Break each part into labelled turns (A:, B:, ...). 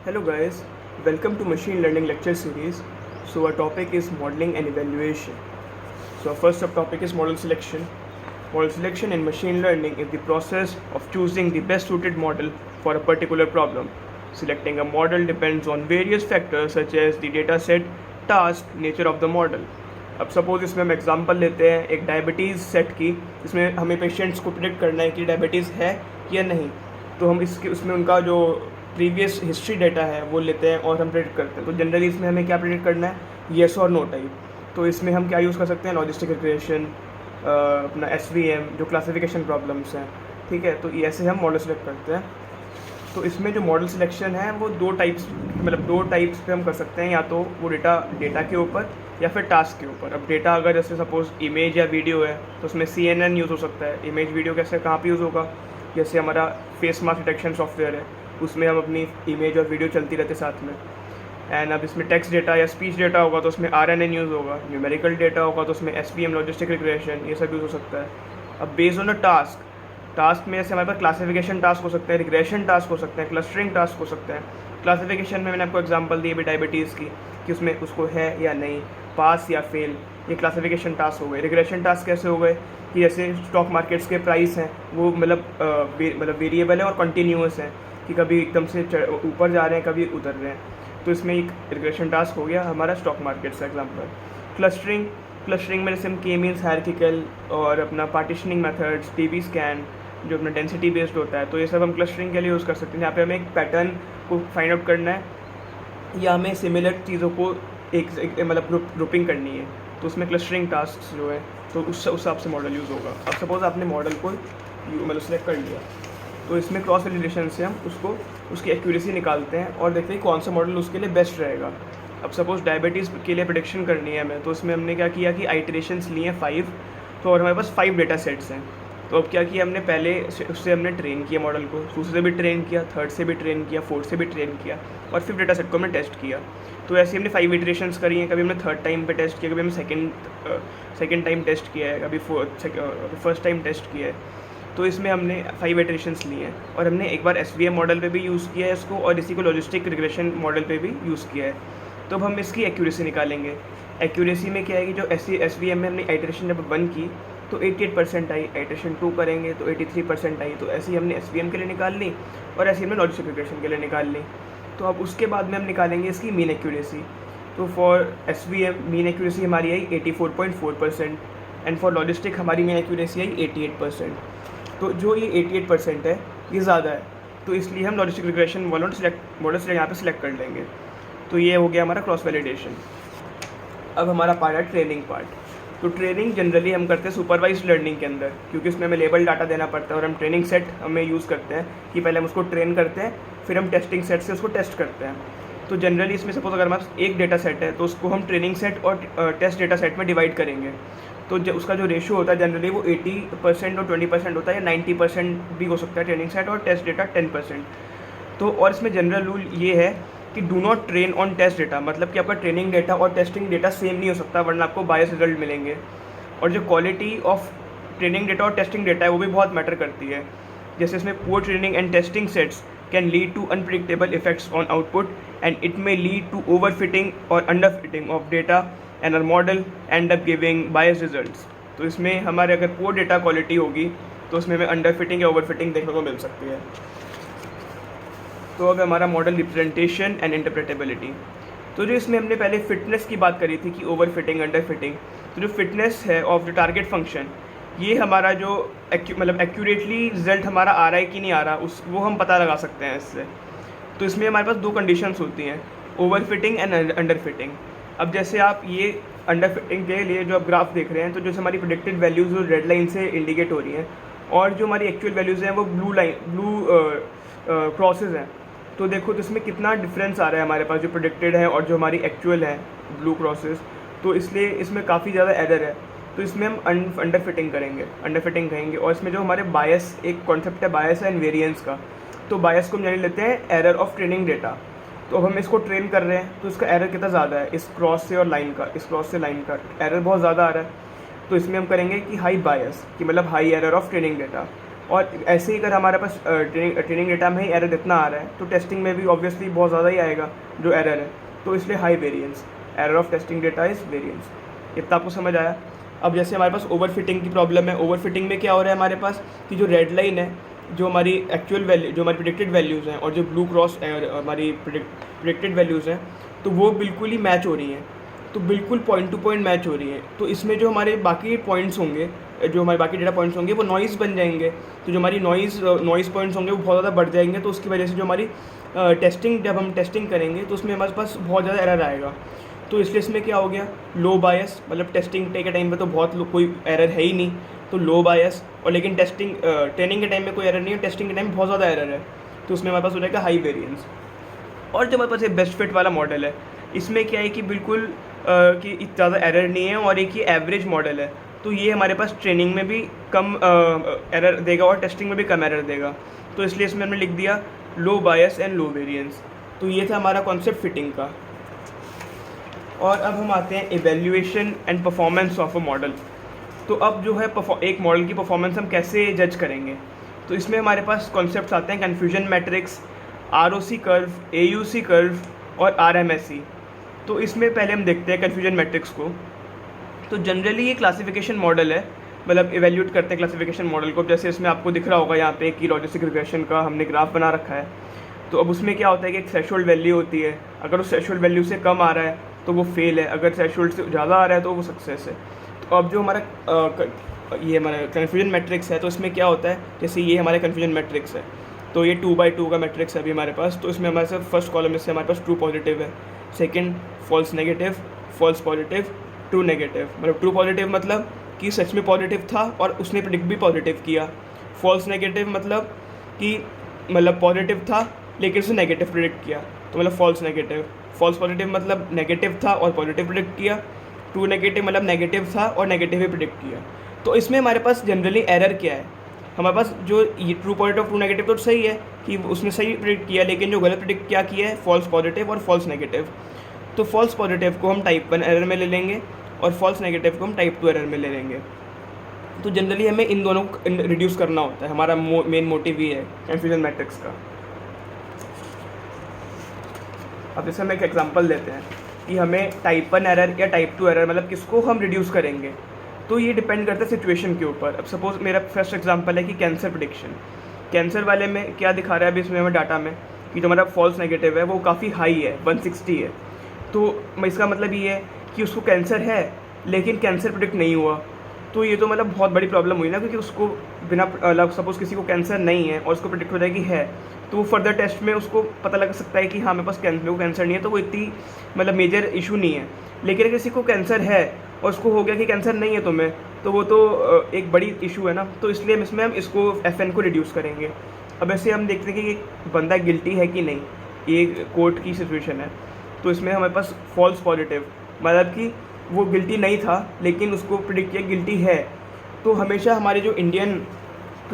A: Hello guys, welcome to machine learning lecture series. So our topic is modeling and evaluation. So our first subtopic is model selection. Model selection in machine learning is the process of choosing the best suited model for a particular problem. Selecting a model depends on various factors such as the data set, task, nature of the model. अब suppose इसमें हम example लेते हैं एक diabetes set की, इसमें हमें patients को प्रिडिक्ट करना है कि डायबिटीज़ है या नहीं. तो हम इसके उसमें उनका जो प्रीवियस हिस्ट्री डाटा है वो लेते हैं और हम प्रिडिक्ट करते हैं. तो जनरली इसमें हमें क्या प्रिडिक्ट करना है, येस और नो टाइप. तो इसमें हम क्या यूज़ कर सकते हैं, लॉजिस्टिक रिग्रेशन, अपना SVM जो क्लासिफिकेशन प्रॉब्लम्स हैं. ठीक है, तो ऐसे हम मॉडल सेलेक्ट करते हैं. तो इसमें जो मॉडल सिलेक्शन है वो दो टाइप्स पे हम कर सकते हैं, या तो वो डेटा के ऊपर या फिर टास्क के ऊपर. अब डेटा अगर जैसे सपोज इमेज या वीडियो है तो उसमें CNN यूज़ हो सकता है. इमेज वीडियो कैसे कहाँ पे यूज़ होगा, जैसे हमारा फेस मास्क डिटेक्शन सॉफ्टवेयर है उसमें हम अपनी इमेज और वीडियो चलती रहती साथ में. एंड अब इसमें टेक्स्ट डेटा या स्पीच डेटा होगा तो उसमें RNN यूज़ होगा. न्यूमेरिकल डेटा होगा तो उसमें SVM लॉजिस्टिक रिग्रेशन ये सब यूज़ हो सकता है. अब बेस्ड ऑन अ टास्क में जैसे हमारे पास क्लासिफिकेशन टास्क हो सकते हैं, रिग्रेशन टास्क हो सकते हैं, क्लस्टरिंग टास्क हो सकते हैं. क्लासिफिकेशन में मैंने आपको एग्जांपल दी अभी डायबिटीज़ की कि उसमें उसको है या नहीं, पास या फेल, ये क्लासिफिकेशन टास्क हो गए. रिग्रेशन टास्क कैसे हो गए कि जैसे स्टॉक मार्केट्स के प्राइस हैं वो मतलब वेरिएबल है और कंटिन्यूस है कि कभी एकदम से ऊपर जा रहे हैं कभी उतर रहे हैं. तो इसमें एक रिग्रेशन टास्क हो गया हमारा स्टॉक मार्केट्स का एग्जाम्पल. क्लस्टरिंग में जैसे हम K मीन्स हायरार्किकल और अपना पार्टीशनिंग मेथड्स, TB स्कैन जो अपना डेंसिटी बेस्ड होता है, तो ये सब हम क्लस्टरिंग के लिए यूज़ कर सकते हैं. यहाँ पे हमें एक पैटर्न को फाइंड आउट करना है या हमें सिमिलर चीज़ों को एक मतलब ग्रुपिंग करनी है. तो उसमें क्लस्टरिंग टास्क जो है तो उस हिसाब से मॉडल यूज़ होगा. अब सपोज़ आपने मॉडल को मतलब सेलेक्ट कर लिया तो इसमें क्रॉस वैलिडेशन से हम उसकी एक्यूरेसी निकालते हैं और देखते हैं कौन सा मॉडल उसके लिए बेस्ट रहेगा. अब सपोज़ डायबिटीज़ के लिए प्रेडिक्शन करनी है हमें, तो इसमें हमने क्या किया कि आइटरेशंस लिए हैं 5. तो और हमारे पास 5 डेटा सेट्स हैं. तो अब क्या किया हमने, पहले उससे हमने ट्रेन किया मॉडल को, दूसरे से भी ट्रेन किया, थर्ड से भी ट्रेन किया, फोर्थ से भी ट्रेन किया और 5th डेटा सेट को हमने टेस्ट किया. तो ऐसे हमने 5 इटरेशंस करी हैं. कभी हमने थर्ड टाइम पे टेस्ट किया, कभी हमने सेकेंड टाइम टेस्ट किया है, कभी फर्स्ट टाइम टेस्ट किया है. तो इसमें हमने 5 इटरेशंस लिए हैं और हमने एक बार SVM मॉडल पे भी यूज़ किया है इसको और इसी को लॉजिस्टिक रिग्रेशन मॉडल पे भी यूज़ किया है. तो अब हम इसकी एक्यूरेसी निकालेंगे. एक्यूरेसी में क्या है कि जो SVM में हमने आइटरेशन जब 1 की तो 88% आई, आइटरेशन 2 करेंगे तो 83% आई. तो ऐसे ही हमने SVM के लिए निकाल ली और ऐसे ही हमने लॉजिस्टिक रिग्रेशन के लिए निकाल ली. तो अब उसके बाद में हम निकालेंगे इसकी मीन एक्यूरेसी. तो फॉर SVM मीन एक्यूरेसी हमारी आई 84.4% एंड फॉर लॉजिस्टिक हमारी मीन एक्यूरेसी आई 88%. तो जो ये 88% है ये ज़्यादा है, तो इसलिए हम लॉजिस्टिक रिग्रेशन मॉडल यहाँ पे सिलेक्ट कर लेंगे. तो ये हो गया हमारा क्रॉस वैलिडेशन. अब हमारा पार्ट है ट्रेनिंग पार्ट. तो ट्रेनिंग जनरली हम करते हैं सुपरवाइज्ड लर्निंग के अंदर, क्योंकि उसमें हमें लेबल डाटा देना पड़ता है और हम ट्रेनिंग सेट हमें यूज़ करते हैं कि पहले हम उसको ट्रेन करते हैं फिर हम टेस्टिंग सेट से उसको टेस्ट करते हैं. तो जनरली इसमें सपोज अगर हमारे पास एक डेटा सेट है तो उसको हम ट्रेनिंग सेट और टेस्ट डेटा सेट में डिवाइड करेंगे. तो उसका जो रेशियो होता है जनरली वो 80% और 20% होता है, या 90% भी हो सकता है ट्रेनिंग सेट और टेस्ट डेटा 10%. तो और इसमें जनरल रूल ये है कि do not train on test data, मतलब कि आपका ट्रेनिंग डेटा और टेस्टिंग डेटा सेम नहीं हो सकता वरना आपको बायस रिजल्ट मिलेंगे. और जो क्वालिटी ऑफ ट्रेनिंग डेटा और टेस्टिंग डेटा है वो भी बहुत मैटर करती है. जैसे इसमें poor training and testing sets can lead to unpredictable effects on output and it may lead to overfitting और underfitting of data and our model end up giving bias results. तो इसमें हमारे अगर पुअर डेटा क्वालिटी होगी तो उसमें हमें underfitting या ओवरफिटिंग देखने को मिल सकती है. तो अब हमारा मॉडल रिप्रेजेंटेशन एंड इंटरप्रेटेबिलिटी. तो जो इसमें हमने पहले फिटनेस की बात करी थी कि ओवर फिटिंग अंडर फिटिंग, तो जो फिटनेस है ऑफ द टारगेट फंक्शन, ये हमारा जो मतलब एक्यूरेटली रिजल्ट हमारा आ रहा है कि नहीं आ रहा वो हम पता लगा सकते हैं इससे. तो इसमें हमारे पास 2 कंडीशंस होती हैं, over fitting and under fitting. अब जैसे आप ये अंडर फिटिंग के लिए जो आप ग्राफ देख रहे हैं तो जैसे हमारी प्रेडिक्टेड वैल्यूज़ जो रेड लाइन से इंडिकेट हो रही हैं और जो हमारी एक्चुअल वैल्यूज़ हैं वो ब्लू क्रॉसेज हैं. तो देखो तो इसमें कितना डिफरेंस आ रहा है हमारे पास जो प्रेडिक्टेड है और जो हमारी एक्चुअल है ब्लू क्रॉसेस. तो इसलिए इसमें काफ़ी ज़्यादा एरर है. तो इसमें हम अंडर फिटिंग कहेंगे. और इसमें जो हमारे बायस, एक कॉन्सेप्ट है बायस एंड वेरिएंस का, तो बायस को हम जान लेते हैं एरर ऑफ ट्रेनिंग डेटा. तो अब हम इसको ट्रेन कर रहे हैं तो इसका एरर कितना ज़्यादा है, इस क्रॉस से लाइन का एरर बहुत ज़्यादा आ रहा है. तो इसमें हम करेंगे कि हाई बायस, कि मतलब high error of training data. और ऐसे ही अगर हमारे पास ट्रेनिंग डेटा में ही एरर इतना आ रहा है तो टेस्टिंग में भी ऑब्वियसली बहुत ज़्यादा ही आएगा जो एरर है, तो इसलिए high variance, error of testing data is variance. इतना आपको समझ आया। अब जैसे हमारे पास ओवर फिटिंग की प्रॉब्लम है, ओवर फिटिंग में क्या हो रहा है हमारे पास कि जो रेड लाइन है, जो हमारी एक्चुअल वैल्यू, जो हमारी प्रिडिक्टेड वैल्यूज़ हैं, और जो ब्लू क्रॉस हमारी प्रिडिक्टेड वैल्यूज़ हैं, तो वो बिल्कुल ही मैच हो रही हैं, तो बिल्कुल पॉइंट टू पॉइंट मैच हो रही है। तो इसमें जो हमारे बाकी पॉइंट्स होंगे, जो हमारे बाकी डेटा पॉइंट्स होंगे, वो नॉइज़ बन जाएंगे। तो जो हमारी नॉइज़ पॉइंट्स होंगे वो बहुत ज़्यादा बढ़ जाएंगे, तो उसकी वजह से जो हमारी टेस्टिंग, जब हम टेस्टिंग करेंगे तो उसमें हमारे पास बहुत ज़्यादा एरर आएगा। तो इसलिए इसमें क्या हो गया, लो बायस, मतलब टेस्टिंग के टाइम पे तो कोई एरर है ही नहीं, तो लो बायस। और लेकिन ट्रेनिंग के टाइम में कोई एरर नहीं है, टेस्टिंग के टाइम बहुत ज़्यादा एरर है, तो उसमें हमारे पास हो जाएगा हाई वेरिएंस। और जो हमारे पास एक बेस्ट फिट वाला मॉडल है, इसमें क्या है कि बिल्कुल कि ज़्यादा एरर नहीं है, और एक ही एवरेज मॉडल है, तो ये हमारे पास ट्रेनिंग में भी कम एरर देगा और टेस्टिंग में भी कम एरर देगा। तो इसलिए इसमें हमने लिख दिया लो बायस एंड लो वेरिएंस। तो ये था हमारा कॉन्सेप्ट फिटिंग का। और अब हम आते हैं evaluation and performance of a model. तो अब जो है एक मॉडल की परफॉर्मेंस हम कैसे जज करेंगे, तो इसमें हमारे पास कॉन्सेप्ट्स आते हैं confusion matrix, ROC curve, AUC curve और RMSE। तो इसमें पहले हम देखते हैं कन्फ्यूजन मैट्रिक्स को। तो जनरली ये क्लासिफिकेशन मॉडल है, मतलब इवैल्यूएट करते हैं क्लासिफिकेशन मॉडल को। जैसे इसमें आपको दिख रहा होगा यहाँ पे कि लॉजिस्टिक रिग्रेशन का हमने ग्राफ बना रखा है। तो अब उसमें क्या होता है कि एक थ्रेशोल्ड वैल्यू होती है, अगर उस थ्रेशोल्ड वैल्यू से कम आ रहा है तो वो फेल है, अगर थ्रेशोल्ड से ज़्यादा आ रहा है तो वो सक्सेस है। तो अब जो हमारा ये हमारा कन्फ्यूजन मैट्रिक्स है, तो इसमें क्या होता है, जैसे ये हमारे कन्फ्यूजन मैट्रिक्स है, तो ये 2x2 का मैट्रिक्स है अभी हमारे पास। तो इसमें हमारे पास फर्स्ट कॉलम में से हमारे पास ट्रू पॉजिटिव है, second false negative, false positive, true negative. मतलब ट्रू पॉजिटिव मतलब कि सच में पॉजिटिव था और उसने प्रेडिक्ट भी पॉजिटिव किया। फॉल्स नेगेटिव मतलब कि पॉजिटिव था लेकिन उसने नेगेटिव प्रेडिक्ट किया, तो मतलब फॉल्स नेगेटिव। फॉल्स पॉजिटिव मतलब नेगेटिव था और पॉजिटिव प्रेडिक्ट किया। ट्रू नेगेटिव मतलब नेगेटिव था और नेगेटिव ही प्रेडिक्ट किया। तो इसमें हमारे पास जनरली एरर क्या है, हमारे पास जो ये ट्रू पॉजिटिव ट्रू नेगेटिव तो सही है कि उसने सही प्रेडिक्ट किया, लेकिन जो गलत प्रेडिक्ट क्या किया है, फॉल्स पॉजिटिव और फॉल्स नेगेटिव। तो फॉल्स पॉजिटिव को हम टाइप 1 एरर में ले लेंगे और फॉल्स नेगेटिव को हम टाइप 2 एरर में ले लेंगे। तो जनरली हमें इन दोनों को रिड्यूस करना होता है, हमारा मेन मोटिव ये है कन्फ्यूजन मैट्रिक्स का। अब जैसे हम एक एग्जांपल लेते हैं कि हमें टाइप 1 एरर या टाइप 2 एरर, मतलब किसको हम रिड्यूस करेंगे, तो ये डिपेंड करता है सिचुएशन के ऊपर। अब सपोज मेरा फर्स्ट एग्जांपल है कि कैंसर प्रेडिक्शन। कैंसर वाले में क्या दिखा रहा है अभी इसमें हमें डाटा में कि जो हमारा फॉल्स नेगेटिव है वो काफ़ी हाई है, 160 है। तो इसका मतलब ये है कि उसको कैंसर है लेकिन कैंसर प्रेडिक्ट नहीं हुआ। तो ये तो मतलब बहुत बड़ी प्रॉब्लम हुई ना, क्योंकि उसको बिना सपोज़ किसी को कैंसर नहीं है और उसको प्रेडिक्ट हो जाए कि है, तो वो फर्दर टेस्ट में उसको पता लग सकता है कि हाँ मेरे पास कैंसर नहीं है, तो वो इतनी मेजर इशू नहीं है। लेकिन अगर किसी को कैंसर है और उसको हो गया कि कैंसर नहीं है तुम्हें, तो वो तो एक बड़ी इशू है ना। तो इसलिए हम इसको FN को रिड्यूस करेंगे। अब ऐसे हम देखते हैं कि ये बंदा गिल्टी है कि नहीं, ये कोर्ट की सिचुएशन है। तो इसमें हमारे पास फॉल्स पॉजिटिव मतलब कि वो गिल्टी नहीं था लेकिन उसको प्रेडिक्ट किया गिल्टी है। तो हमेशा हमारे जो इंडियन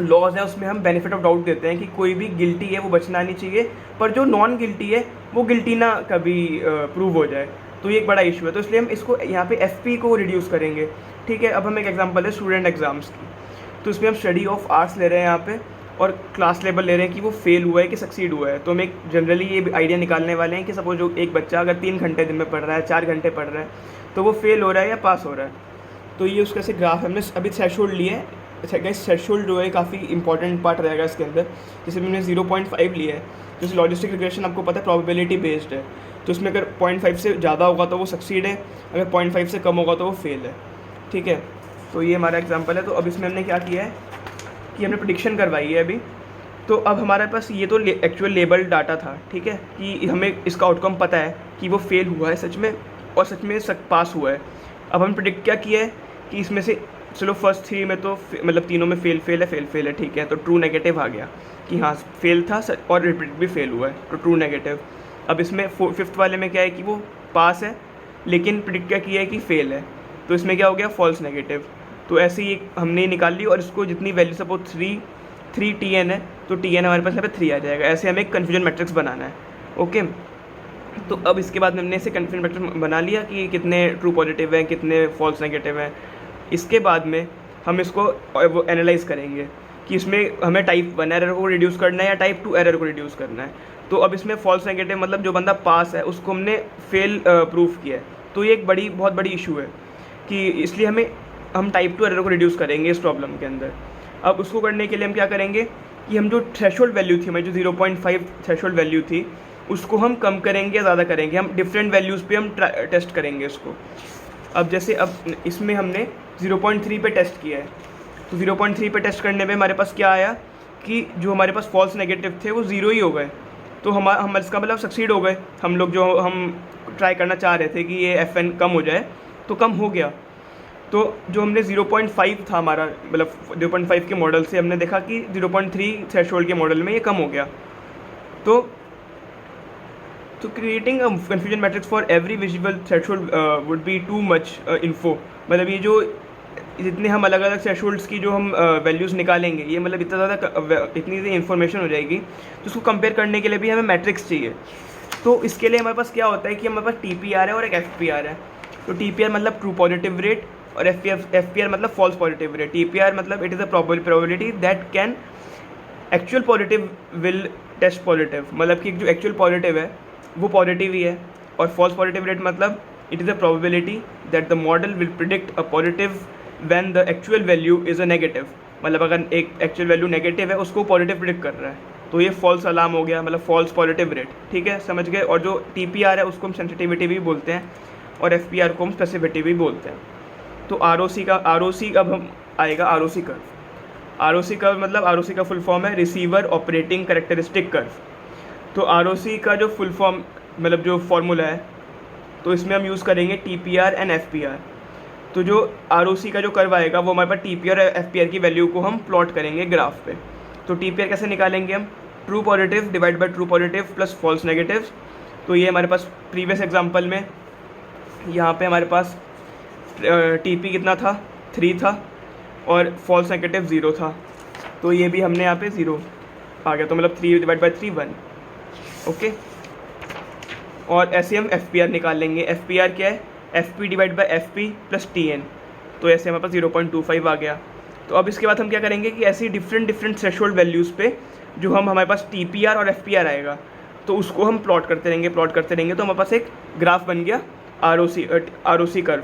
A: लॉज हैं उसमें हम बेनिफिट ऑफ डाउट देते हैं कि कोई भी गिल्टी है वो बचना नहीं चाहिए, पर जो नॉन गिल्टी है वो गिल्टी ना कभी प्रूव हो जाए। तो ये एक बड़ा इशू है, तो इसलिए हम इसको यहाँ पे FP को रिड्यूस करेंगे। ठीक है, अब हम एक एग्जांपल है स्टूडेंट एग्जाम्स की। तो इसमें हम स्टडी ऑफ आर्ट्स ले रहे हैं यहाँ पे और क्लास लेवल ले रहे हैं कि वो फेल हुआ है कि सक्सीड हुआ है। तो हम एक जनरली ये आइडिया निकालने वाले हैं कि सपोज जो एक बच्चा अगर 3 घंटे दिन में पढ़ रहा है, 4 घंटे पढ़ रहा है, तो वो फेल हो रहा है या पास हो रहा है। तो ये उसका से ग्राफ हमने अभी थ्रेशोल्ड लिए है। थ्रेशोल्ड जो है काफ़ी इंपॉर्टेंट पार्ट रहेगा इसके अंदर। जैसे मैंने 0.5 लिया है, जैसे लॉजिस्टिक रिग्रेशन आपको पता है प्रोबेबिलिटी बेस्ड है, तो इसमें अगर 0.5 से ज़्यादा होगा तो वो सक्सीड है, अगर 0.5 से कम होगा तो वो फेल है। ठीक है, तो ये हमारा एग्जांपल है। तो अब इसमें हमने क्या किया है कि हमने प्रेडिक्शन करवाई है अभी। तो अब हमारे पास ये तो एक्चुअल लेबल डाटा था, ठीक है, कि हमें इसका आउटकम पता है कि वो फेल हुआ है सच में और सच में पास हुआ है। अब हम प्रेडिक्ट क्या किया है कि इसमें से चलो फर्स्ट 3 में तो तीनों में फेल है, ठीक है, तो ट्रू नेगेटिव आ गया कि हाँ फेल था और रिपीट भी फेल हुआ है, तो ट्रू नेगेटिव। अब इसमें 5th वाले में क्या है कि वो पास है लेकिन प्रेडिक्ट क्या किया है कि फेल है, तो इसमें क्या हो गया फॉल्स नेगेटिव। तो ऐसे ही हमने निकाल ली और इसको जितनी वैल्यू सपोज 3 TN है तो TN हमारे पास यहाँ पे 3 आ जाएगा। ऐसे हमें एक कन्फ्यूजन मैट्रिक्स बनाना है। ओके, तो अब इसके बाद हमने इसे कन्फ्यूजन मैट्रिक्स बना लिया कि कितने ट्रू पॉजिटिव हैं, कितने फॉल्स नेगेटिव हैं। इसके बाद में हम इसको वो एनालाइज़ करेंगे कि इसमें हमें टाइप 1 एरर को रिड्यूस करना है या टाइप 2 एरर को रिड्यूस करना है। तो अब इसमें फॉल्स नेगेटिव मतलब जो बंदा पास है उसको हमने फेल प्रूफ किया है। तो ये एक बहुत बड़ी इशू है कि इसलिए हम टाइप 2 एरर को रिड्यूस करेंगे इस प्रॉब्लम के अंदर। अब उसको करने के लिए हम क्या करेंगे कि हम जो थ्रेशोल्ड वैल्यू थी, हमारी जो 0.5 थ्रेशोल्ड वैल्यू थी, उसको हम कम करेंगे या ज़्यादा करेंगे, हम डिफरेंट वैल्यूज़ पे हम टेस्ट करेंगे इसको। अब जैसे अब इसमें हमने 0.3 पे टेस्ट किया है, तो 0.3 पे टेस्ट करने में हमारे पास क्या आया कि जो हमारे पास फॉल्स नेगेटिव थे वो 0 ही हो गए। तो हम इसका मतलब सक्सीड हो गए, हम लोग जो हम ट्राई करना चाह रहे थे कि ये FN कम हो जाए तो कम हो गया। तो जो हमने 0.5 था हमारा, मतलब 0.5 के मॉडल से हमने देखा कि 0.3 थ्रेशोल्ड के मॉडल में ये कम हो गया। तो creating a confusion matrix for every visible threshold would be too much info. मतलब ये जो जितने हम अलग अलग थ्रेशोल्ड्स की जो हम वैल्यूज़ निकालेंगे, ये मतलब इतनी इन्फॉर्मेशन हो जाएगी, तो उसको कंपेयर करने के लिए भी हमें मैट्रिक्स चाहिए। तो इसके लिए हमारे पास क्या होता है कि हमारे पास TPR है और एक FPR है। तो TPR मतलब ट्रू पॉजिटिव रेट और FPR मतलब फॉल्स पॉजिटिव रेट। TPR मतलब it is a probability that can actual positive will test positive, मतलब कि जो एक्चुअल पॉजिटिव है वो पॉजिटिव ही है। और फॉल्स पॉजिटिव रेट मतलब it is a probability that the model will predict a positive when the actual value is a negative. मतलब अगर एक एक्चुअल वैल्यू नेगेटिव है उसको पॉजिटिव प्रिडिक्ट कर रहा है, तो ये फॉल्स अलार्म हो गया, मतलब फॉल्स पॉजिटिव रेट। ठीक है, समझ गए। और जो TPR है उसको हम सेंसिटिविटी भी बोलते हैं और FPR को हम स्पेसिफिसिटी भी बोलते हैं। तो ROC अब हम आएगा ROC कर्व। ROC कर्व मतलब ROC का फुल फॉर्म है रिसीवर ऑपरेटिंग कैरेक्टरिस्टिक कर्व। तो ROC का जो फुल फॉर्म मतलब जो फॉर्मूला है, तो इसमें हम यूज़ करेंगे TPR एंड FPR। तो जो ROC का जो कर्व आएगा वो हमारे पास TPR और FPR की वैल्यू को हम प्लॉट करेंगे ग्राफ पे। तो TPR कैसे निकालेंगे हम, true positive divide by true positive plus false negative. तो ये हमारे पास प्रीवियस एग्जांपल में यहाँ पे हमारे पास TP कितना था, 3 था और फॉल्स नेगेटिव 0 था। तो ये भी हमने यहाँ पे 0 आ गया, तो मतलब 3 डिवाइड बाई 3 1। ओके, और ऐसे हम FPR निकाल लेंगे। FPR क्या है, FP divide by FP plus TN। तो ऐसे हमारे पास 0.25 आ गया। तो अब इसके बाद हम क्या करेंगे कि ऐसी डिफरेंट थ्रेशोल्ड वैल्यूज़ पे जो हमारे पास TPR और FPR आएगा, तो उसको हम प्लॉट करते रहेंगे तो हमारे पास एक ग्राफ बन गया ROC कर्व।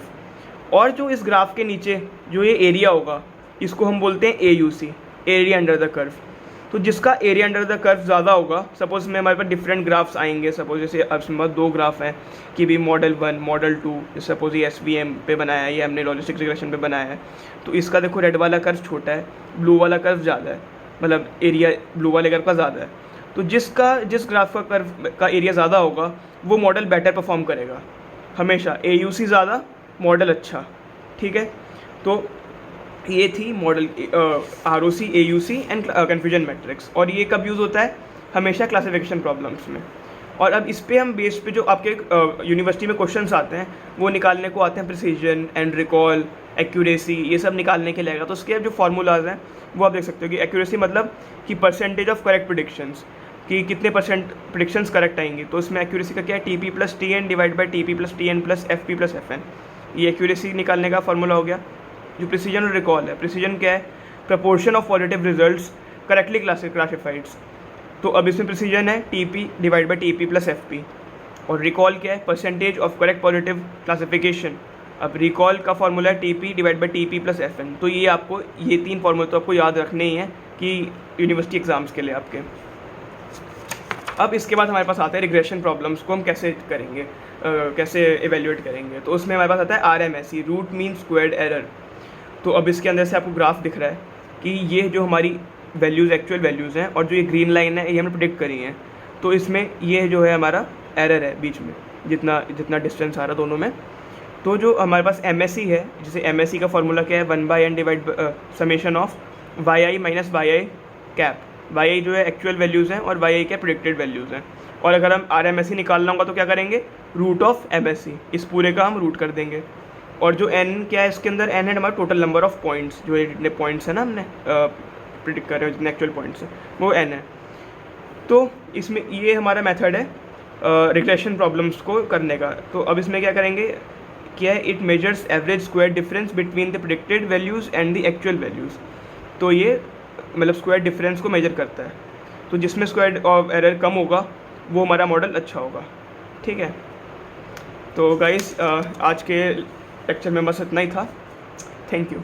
A: और जो इस ग्राफ के नीचे जो ये एरिया होगा इसको हम बोलते हैं AUC, area under the curve. तो जिसका एरिया अंडर द कर्व ज़्यादा होगा, सपोज में हमारे पास डिफरेंट ग्राफ्स आएंगे, सपोज जैसे अब हमारे 2 ग्राफ हैं कि भी मॉडल 1 मॉडल 2, सपोज ये SVM पे बनाया है, ये हमने लॉजिस्टिक्स रिग्रेशन पे बनाया है। तो इसका देखो रेड वाला कर्व छोटा है, ब्लू वाला कर्व ज़्यादा है, मतलब एरिया ब्लू वाले कर्व का ज़्यादा है। तो जिस ग्राफ का कर्व का एरिया ज़्यादा होगा वो मॉडल बेटर परफॉर्म करेगा हमेशा। AUC ज़्यादा, मॉडल अच्छा। ठीक है, तो ये थी model ROC, AUC and confusion matrix. और ये कब यूज़ होता है, हमेशा क्लासिफिकेशन प्रॉब्लम्स में। और अब इस पे हम बेस पे जो आपके यूनिवर्सिटी में क्वेश्चंस आते हैं वो निकालने को आते हैं, प्रिसीजन एंड रिकॉल, एक्यूरेसी, ये सब निकालने के लिए आएगा। तो उसके जो फार्मूलाज हैं वो आप देख सकते हो कि एक्यूरेसी मतलब कि परसेंटेज ऑफ करेक्ट प्रिडिक्शंस, कि कितने परसेंट प्रिडिक्शंस करेक्ट आएंगी। तो इसमें एक्यूरेसी का क्या है, TP plus TN divide by TP plus TN plus FP plus FN। ये एक्यूरेसी निकालने का फार्मूला हो गया। जो प्रिसीजन और रिकॉल है, प्रिसीजन क्या है, proportion of positive results correctly classifieds. तो अब इसमें प्रिसीजन है TP divide by TP plus FP। और रिकॉल क्या है, percentage of correct positive classification. अब रिकॉल का फार्मूला है TP divide by TP plus FN। तो ये आपको ये 3 फार्मूले तो आपको याद रखने ही हैं कि यूनिवर्सिटी एग्जाम्स के लिए आपके। अब इसके बाद हमारे पास आता है रिग्रेशन प्रॉब्लम्स को हम कैसे करेंगे, कैसे एवेल्यूएट करेंगे। तो उसमें हमारे पास आता है RMSE, root mean squared error. तो अब इसके अंदर से आपको ग्राफ दिख रहा है कि ये जो हमारी वैल्यूज़ एक्चुअल वैल्यूज़ हैं और जो ये ग्रीन लाइन है ये हमने प्रेडिक्ट करी हैं। तो इसमें ये जो है हमारा एरर है बीच में, जितना डिस्टेंस आ रहा दोनों में। तो जो हमारे पास MSE है, जैसे MSE का फार्मूला क्या है, 1/n divide summation of yi minus yi cap. yi जो है एक्चुअल वैल्यूज़ हैं और yi क्या प्रेडिक्टेड वैल्यूज़ हैं। और अगर हम RMSE निकालना होगा तो क्या करेंगे, रूट ऑफ MSE, इस पूरे का हम रूट कर देंगे। और जो n क्या है इसके अंदर, n है हमारा टोटल नंबर ऑफ पॉइंट्स, जो जितने पॉइंट्स हैं ना हमने प्रिडिक्ट कर रहे हो जितने एक्चुअल पॉइंट्स हैं वो n है। तो इसमें ये हमारा मेथड है रिग्रेशन प्रॉब्लम्स को करने का। तो अब इसमें क्या करेंगे, क्या है, it measures average square difference between the predicted values and the actual values. तो ये मतलब स्क्वायर डिफरेंस को मेजर करता है। तो जिसमें स्क्वायर ऑफ एरर कम होगा वो हमारा मॉडल अच्छा होगा। ठीक है, तो गाइस आज के लेक्चर में बस इतना ही था। Thank you.